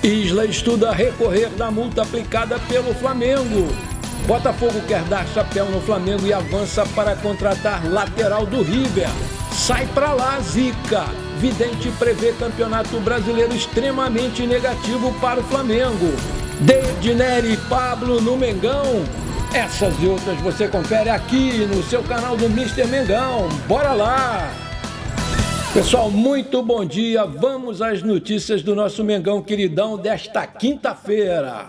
Isla estuda recorrer da multa aplicada pelo Flamengo. Botafogo quer dar chapéu no Flamengo e avança para contratar lateral do River. Sai pra lá, zica! Vidente prevê campeonato brasileiro extremamente negativo para o Flamengo. David Nery e Pablo no Mengão. Essas e outras você confere aqui no seu canal do Mr. Mengão. Bora lá! Pessoal, muito bom dia. Vamos às notícias do nosso Mengão queridão desta quinta-feira.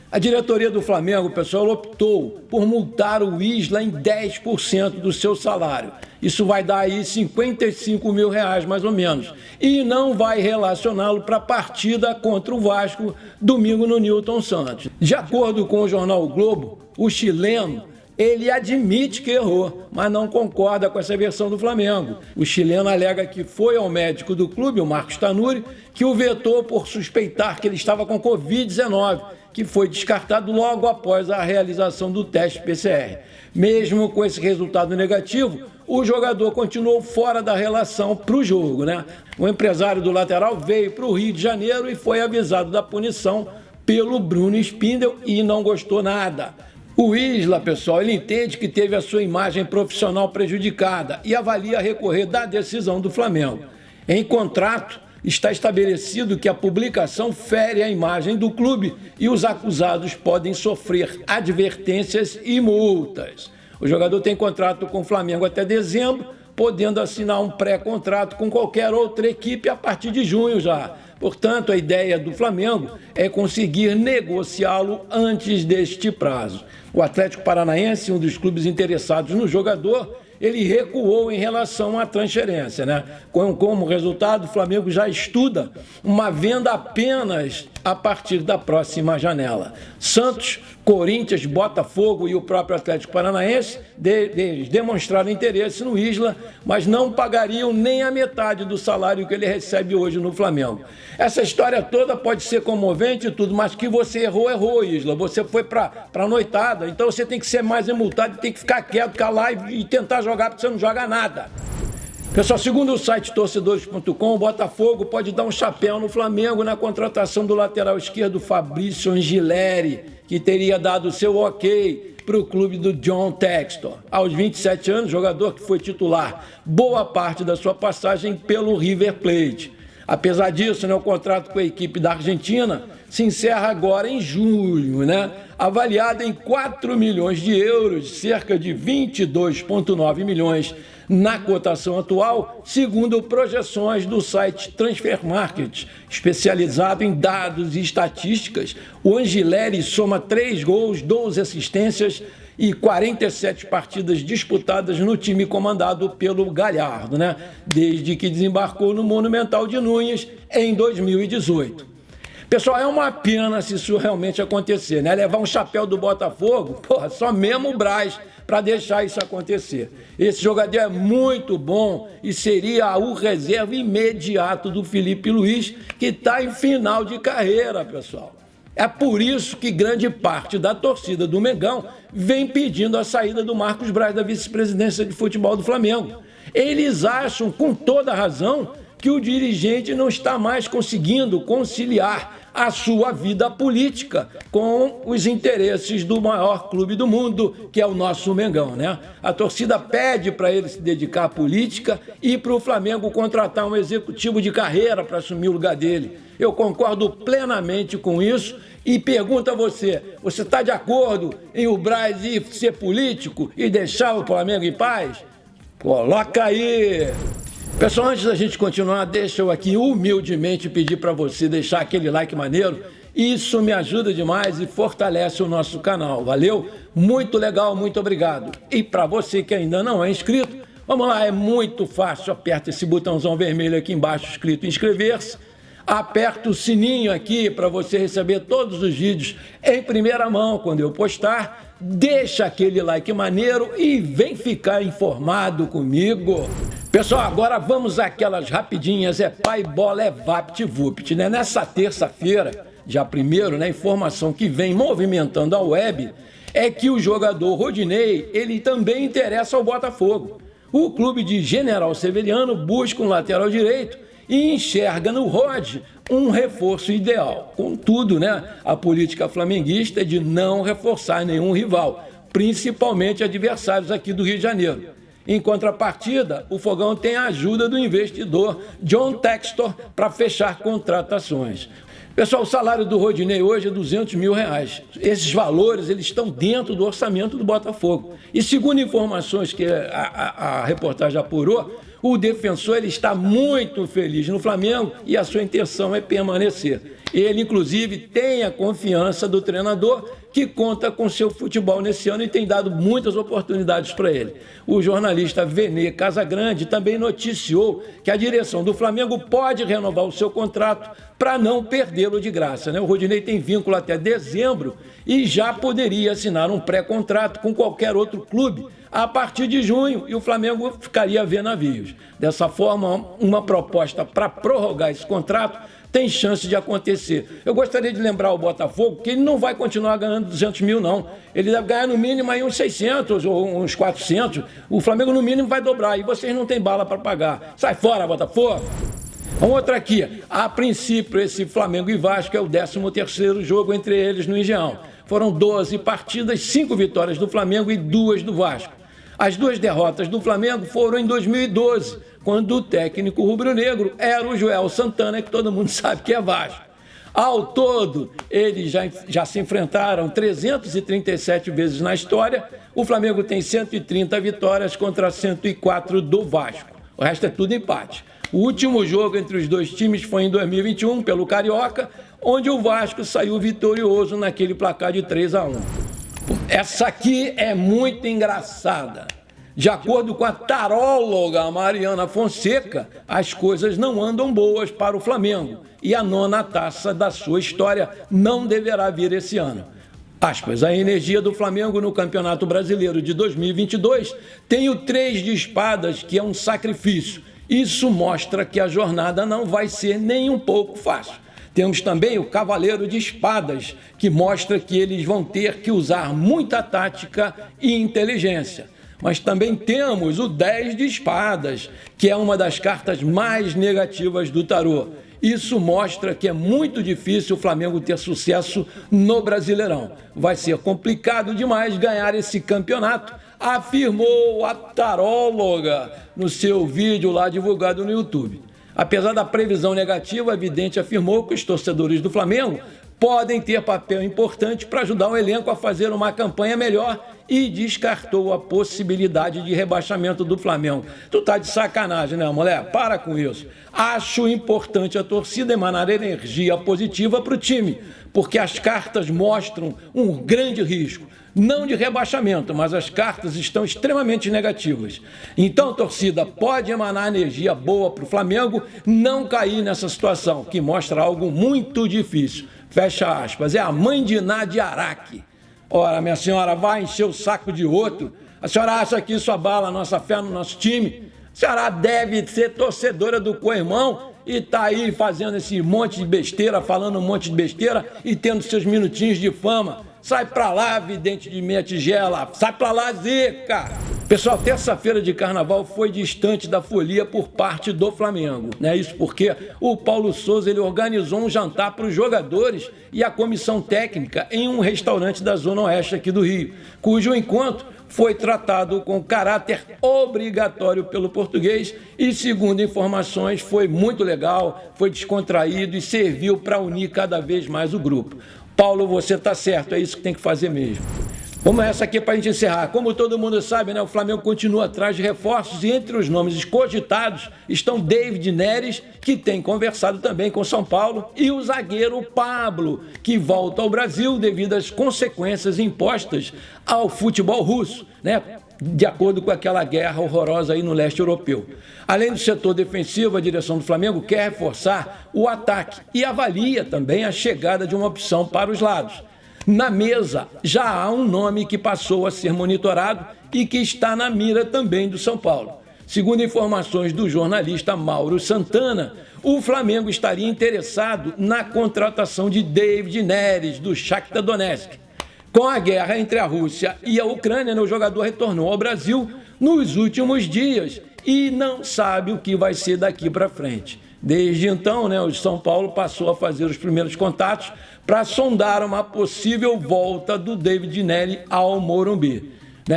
A diretoria do Flamengo, pessoal, optou por multar o Isla em 10% do seu salário. Isso vai dar aí R$55 mil mais ou menos. E não vai relacioná-lo para a partida contra o Vasco domingo no Newton Santos. De acordo com o jornal o Globo, o chileno, ele admite que errou, mas não concorda com essa versão do Flamengo. O chileno alega que foi ao médico do clube, o Marcos Tanuri, que o vetou por suspeitar que ele estava com Covid-19, que foi descartado logo após a realização do teste PCR. Mesmo com esse resultado negativo, o jogador continuou fora da relação para o jogo, né? O empresário do lateral veio para o Rio de Janeiro e foi avisado da punição pelo Bruno Spindel e não gostou nada. O Isla, pessoal, ele entende que teve a sua imagem profissional prejudicada e avalia recorrer da decisão do Flamengo. Em contrato, está estabelecido que a publicação fere a imagem do clube e os acusados podem sofrer advertências e multas. O jogador tem contrato com o Flamengo até dezembro, podendo assinar um pré-contrato com qualquer outra equipe a partir de junho já. Portanto, a ideia do Flamengo é conseguir negociá-lo antes deste prazo. O Atlético Paranaense, um dos clubes interessados no jogador, ele recuou em relação à transferência, né? Como resultado, o Flamengo já estuda uma venda apenas a partir da próxima janela. Santos, Corinthians, Botafogo e o próprio Atlético Paranaense demonstraram interesse no Isla, mas não pagariam nem a metade do salário que ele recebe hoje no Flamengo. Essa história toda pode ser comovente e tudo, mas que você errou, Isla. Você foi para a noitada, então você tem que ser mais multado, tem que ficar quieto, calar e tentar jogar, porque você não joga nada. Pessoal, segundo o site torcedores.com, o Botafogo pode dar um chapéu no Flamengo na contratação do lateral esquerdo Fabrício Angileri, que teria dado seu ok para o clube do John Textor. Aos 27 anos, jogador que foi titular boa parte da sua passagem pelo River Plate. Apesar disso, o contrato com a equipe da Argentina se encerra agora em julho, avaliado em 4 milhões de euros, cerca de 22,9 milhões na cotação atual, segundo projeções do site Transfer Market, especializado em dados e estatísticas. O Angileri soma 3 gols, 12 assistências e 47 partidas disputadas no time comandado pelo Galhardo, desde que desembarcou no Monumental de Núñez em 2018. Pessoal, é uma pena se isso realmente acontecer, Levar um chapéu do Botafogo, só mesmo o Braz para deixar isso acontecer. Esse jogador é muito bom e seria o reserva imediato do Felipe Luiz, que está em final de carreira, pessoal. É por isso que grande parte da torcida do Mengão vem pedindo a saída do Marcos Braz da vice-presidência de futebol do Flamengo. Eles acham, com toda razão, que o dirigente não está mais conseguindo conciliar a sua vida política com os interesses do maior clube do mundo, que é o nosso Mengão, A torcida pede para ele se dedicar à política e para o Flamengo contratar um executivo de carreira para assumir o lugar dele. Eu concordo plenamente com isso e pergunto a você está de acordo em o Braz ir ser político e deixar o Flamengo em paz? Coloca aí! Pessoal, antes da gente continuar, deixa eu aqui humildemente pedir para você deixar aquele like maneiro. Isso me ajuda demais e fortalece o nosso canal, valeu? Muito legal, muito obrigado. E para você que ainda não é inscrito, vamos lá, é muito fácil, aperta esse botãozão vermelho aqui embaixo escrito inscrever-se. Aperta o sininho aqui para você receber todos os vídeos em primeira mão quando eu postar. Deixa aquele like maneiro e vem ficar informado comigo. Pessoal, agora vamos àquelas rapidinhas, é pai bola, é VaptVupt, Nessa terça-feira, dia 1º, informação que vem movimentando a web é que o jogador Rodinei, ele também interessa ao Botafogo. O clube de General Severiano busca um lateral direito e enxerga no Rod um reforço ideal. Contudo, a política flamenguista é de não reforçar nenhum rival, principalmente adversários aqui do Rio de Janeiro. Em contrapartida, o Fogão tem a ajuda do investidor John Textor para fechar contratações. Pessoal, o salário do Rodinei hoje é R$200 mil. Esses valores eles estão dentro do orçamento do Botafogo. E segundo informações que a reportagem apurou, o defensor ele está muito feliz no Flamengo e a sua intenção é permanecer. Ele, inclusive, tem a confiança do treinador, que conta com seu futebol nesse ano e tem dado muitas oportunidades para ele. O jornalista Vene Casagrande também noticiou que a direção do Flamengo pode renovar o seu contrato para não perdê-lo de graça. O Rodinei tem vínculo até dezembro e já poderia assinar um pré-contrato com qualquer outro clube a partir de junho e o Flamengo ficaria a ver navios. Dessa forma, uma proposta para prorrogar esse contrato tem chance de acontecer. Eu gostaria de lembrar ao Botafogo que ele não vai continuar ganhando 200 mil, não. Ele deve ganhar no mínimo aí uns 600 ou uns 400. O Flamengo no mínimo vai dobrar e vocês não têm bala para pagar. Sai fora, Botafogo! Uma outra aqui. A princípio, esse Flamengo e Vasco é o 13º jogo entre eles no Engenhão. Foram 12 partidas, 5 vitórias do Flamengo e 2 do Vasco. As 2 derrotas do Flamengo foram em 2012, quando o técnico rubro-negro era o Joel Santana, que todo mundo sabe que é Vasco. Ao todo, eles já se enfrentaram 337 vezes na história. O Flamengo tem 130 vitórias contra 104 do Vasco. O resto é tudo empate. O último jogo entre os dois times foi em 2021, pelo Carioca, onde o Vasco saiu vitorioso naquele placar de 3-1. Essa aqui é muito engraçada. De acordo com a taróloga Mariana Fonseca, as coisas não andam boas para o Flamengo e a 9ª taça da sua história não deverá vir esse ano. Aspas, a energia do Flamengo no Campeonato Brasileiro de 2022 tem o 3 de espadas, que é um sacrifício. Isso mostra que a jornada não vai ser nem um pouco fácil. Temos também o Cavaleiro de Espadas, que mostra que eles vão ter que usar muita tática e inteligência. Mas também temos o 10 de Espadas, que é uma das cartas mais negativas do tarô. Isso mostra que é muito difícil o Flamengo ter sucesso no Brasileirão. Vai ser complicado demais ganhar esse campeonato, afirmou a taróloga no seu vídeo lá divulgado no YouTube. Apesar da previsão negativa, a vidente afirmou que os torcedores do Flamengo podem ter papel importante para ajudar o elenco a fazer uma campanha melhor e descartou a possibilidade de rebaixamento do Flamengo. Tu tá de sacanagem, né, mulher? Para com isso. Acho importante a torcida emanar energia positiva para o time, porque as cartas mostram um grande risco. Não de rebaixamento, mas as cartas estão extremamente negativas. Então, torcida, pode emanar energia boa para o Flamengo não cair nessa situação, que mostra algo muito difícil. Fecha aspas. É a mãe de Nadia Araque. Ora, minha senhora, vai encher o saco de outro? A senhora acha que isso abala a nossa fé no nosso time? A senhora deve ser torcedora do co-irmão e tá aí fazendo esse monte de besteira, falando um monte de besteira e tendo seus minutinhos de fama. Sai pra lá, vidente de meia tigela. Sai pra lá, zica! Pessoal, terça-feira de carnaval foi distante da folia por parte do Flamengo. Isso porque o Paulo Souza ele organizou um jantar para os jogadores e a comissão técnica em um restaurante da Zona Oeste aqui do Rio, cujo encontro foi tratado com caráter obrigatório pelo português e, segundo informações, foi muito legal, foi descontraído e serviu para unir cada vez mais o grupo. Paulo, você está certo, é isso que tem que fazer mesmo. Vamos essa aqui para a gente encerrar. Como todo mundo sabe, o Flamengo continua atrás de reforços e entre os nomes cogitados estão David Neres, que tem conversado também com São Paulo, e o zagueiro Pablo, que volta ao Brasil devido às consequências impostas ao futebol russo, de acordo com aquela guerra horrorosa aí no leste europeu. Além do setor defensivo, a direção do Flamengo quer reforçar o ataque e avalia também a chegada de uma opção para os lados. Na mesa, já há um nome que passou a ser monitorado e que está na mira também do São Paulo. Segundo informações do jornalista Mauro Santana, o Flamengo estaria interessado na contratação de David Neres, do Shakhtar Donetsk. Com a guerra entre a Rússia e a Ucrânia, o jogador retornou ao Brasil nos últimos dias e não sabe o que vai ser daqui para frente. Desde então, o São Paulo passou a fazer os primeiros contatos para sondar uma possível volta do David Nery ao Morumbi.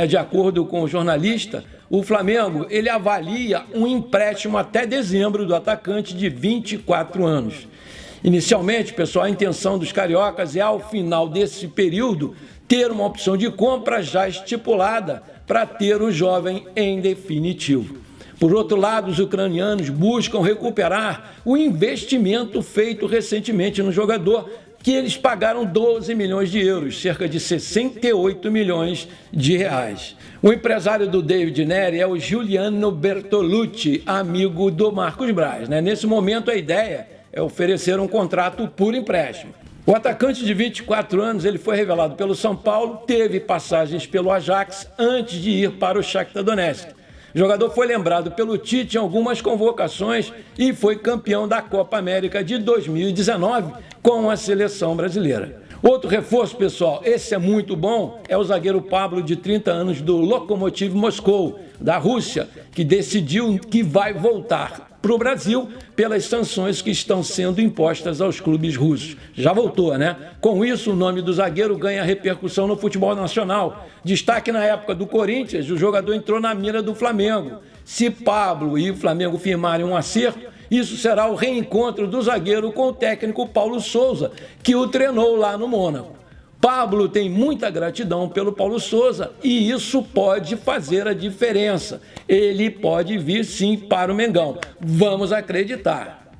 De acordo com o jornalista, o Flamengo ele avalia um empréstimo até dezembro do atacante de 24 anos. Inicialmente, pessoal, a intenção dos cariocas é, ao final desse período, ter uma opção de compra já estipulada para ter o jovem em definitivo. Por outro lado, os ucranianos buscam recuperar o investimento feito recentemente no jogador, que eles pagaram 12 milhões de euros, cerca de 68 milhões de reais. O empresário do David Nery é o Giuliano Bertolucci, amigo do Marcos Braz. Nesse momento, a ideia é oferecer um contrato por empréstimo. O atacante de 24 anos ele foi revelado pelo São Paulo, teve passagens pelo Ajax antes de ir para o Shakhtar Donetsk. O jogador foi lembrado pelo Tite em algumas convocações e foi campeão da Copa América de 2019 com a seleção brasileira. Outro reforço, pessoal, esse é muito bom, é o zagueiro Pablo, de 30 anos, do Lokomotiv Moscou, da Rússia, que decidiu que vai voltar para o Brasil pelas sanções que estão sendo impostas aos clubes russos. Já voltou, Com isso, o nome do zagueiro ganha repercussão no futebol nacional. Destaque na época do Corinthians, o jogador entrou na mira do Flamengo. Se Pablo e o Flamengo firmarem um acerto, isso será o reencontro do zagueiro com o técnico Paulo Souza, que o treinou lá no Mônaco. Pablo tem muita gratidão pelo Paulo Souza e isso pode fazer a diferença. Ele pode vir sim para o Mengão. Vamos acreditar.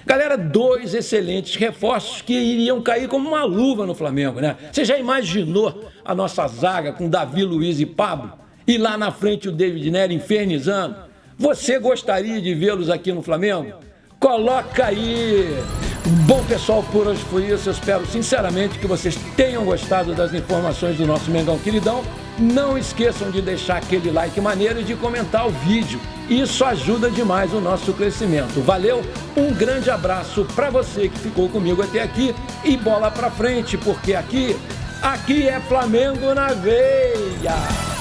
Galera, 2 excelentes reforços que iriam cair como uma luva no Flamengo, Você já imaginou a nossa zaga com Davi Luiz e Pablo? E lá na frente o David Nery infernizando? Você gostaria de vê-los aqui no Flamengo? Coloca aí! Bom, pessoal, por hoje foi isso. Eu espero sinceramente que vocês tenham gostado das informações do nosso Mengão Queridão. Não esqueçam de deixar aquele like maneiro e de comentar o vídeo. Isso ajuda demais o nosso crescimento. Valeu? Um grande abraço para você que ficou comigo até aqui e bola para frente, porque aqui é Flamengo na veia!